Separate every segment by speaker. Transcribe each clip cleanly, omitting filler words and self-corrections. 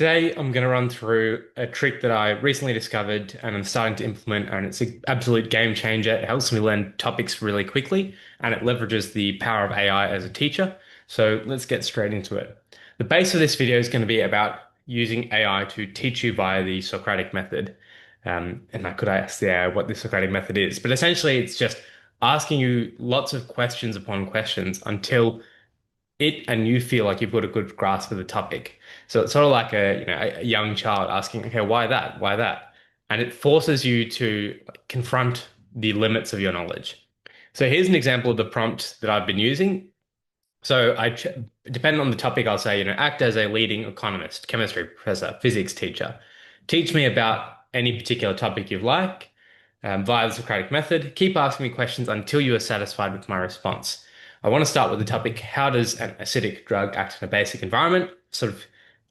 Speaker 1: Today, I'm going to run through a trick that I recently discovered and I'm starting to implement, and it's an absolute game changer. It helps me learn topics really quickly and it leverages the power of AI as a teacher. So let's get straight into it. The base of this video is going to be about using AI to teach you via the Socratic method. And I could ask the AI what the Socratic method is, but essentially it's just asking you lots of questions upon questions until it and you feel like you've got a good grasp of the topic. So it's sort of like a young child asking, okay, why that? Why that? And it forces you to confront the limits of your knowledge. So here's an example of the prompt that I've been using. So depending on the topic, I'll say, act as a leading economist, chemistry professor, physics teacher. Teach me about any particular topic you like via the Socratic method. Keep asking me questions until you are satisfied with my response. I want to start with the topic, how does an acidic drug act in a basic environment? Sort of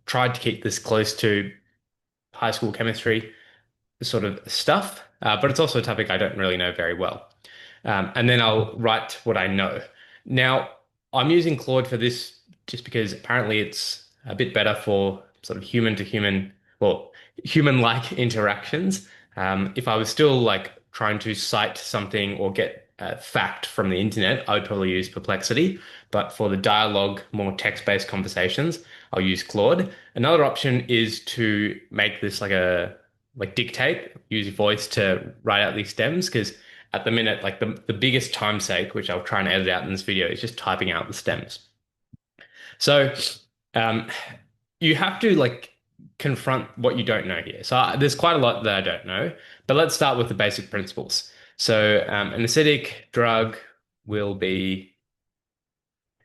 Speaker 1: tried to keep this close to high school chemistry sort of stuff, but it's also a topic I don't really know very well. And then I'll write what I know. Now, I'm using Claude for this just because apparently it's a bit better for sort of human to human, well, human-like interactions. If I was still like trying to cite something or get a fact from the internet, I would probably use Perplexity. But for the dialogue, more text-based conversations, I'll use Claude. Another option is to make this like dictate, use your voice to write out these stems, because at the minute, like the biggest time sake, which I'll try and edit out in this video, is just typing out the stems. So um, you have to like confront what you don't know here. So there's quite a lot that I don't know, but let's start with the basic principles. So an acidic drug will be,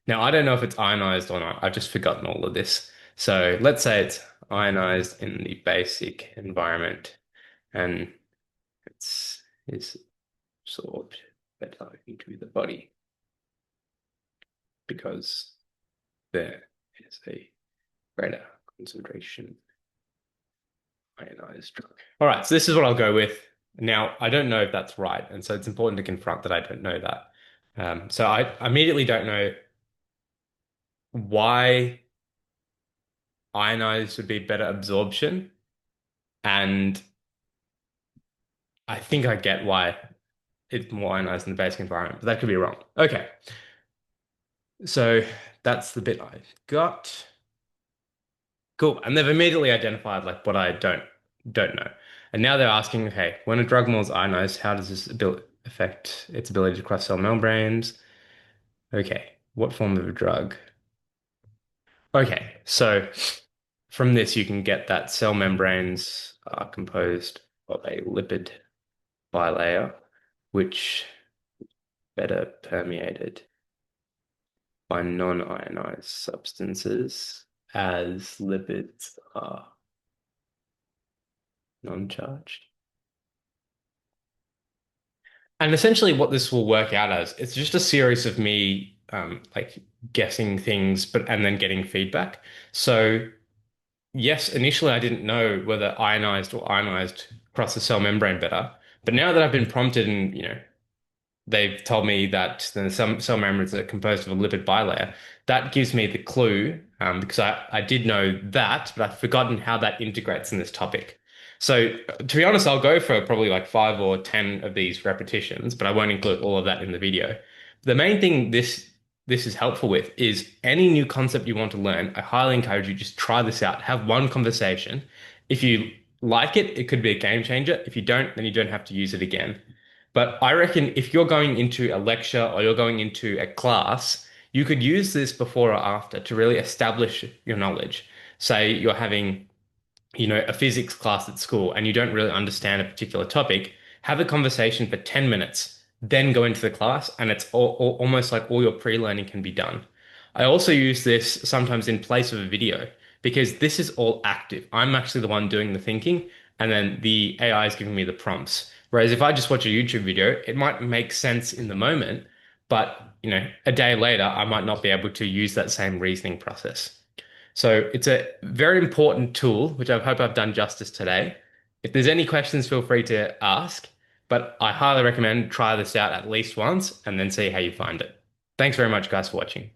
Speaker 1: now I don't know if it's ionized or not. I've just forgotten all of this. So let's say it's ionized in the basic environment and is absorbed better into the body because there is a greater concentration ionized drug. All right, so this is what I'll go with. Now, I don't know if that's right, and so it's important to confront that I don't know that. So I immediately don't know why ionized would be better absorption, and I think I get why it's more ionized in the basic environment, but that could be wrong. Okay, so that's the bit I got. Cool. And they've immediately identified like what I don't know. And now they're asking, okay, when a drug molecule is ionized, how does this ability affect its ability to cross cell membranes? Okay, what form of a drug? Okay, so from this you can get that cell membranes are composed of a lipid bilayer, which better permeated by non-ionized substances as lipids are non-charged. And essentially what this will work out as, it's just a series of me like guessing things, but and then getting feedback. So yes, initially I didn't know whether ionized or ionized cross the cell membrane better. But now that I've been prompted and they've told me that some cell membranes are composed of a lipid bilayer, that gives me the clue because I did know that, but I've forgotten how that integrates in this topic. So to be honest, I'll go for probably like 5 or 10 of these repetitions, but I won't include all of that in the video. The main thing this is helpful with is any new concept you want to learn, I highly encourage you just try this out. Have one conversation. If you like it, it could be a game changer. If you don't, then you don't have to use it again. But I reckon if you're going into a lecture or you're going into a class, you could use this before or after to really establish your knowledge. Say you're having, a physics class at school and you don't really understand a particular topic, have a conversation for 10 minutes, then go into the class, and it's almost like all your pre-learning can be done. I also use this sometimes in place of a video because this is all active. I'm actually the one doing the thinking, and then the AI is giving me the prompts. Whereas if I just watch a YouTube video, it might make sense in the moment, but a day later, I might not be able to use that same reasoning process. So it's a very important tool, which I hope I've done justice today. If there's any questions, feel free to ask, but I highly recommend try this out at least once and then see how you find it. Thanks very much, guys, for watching.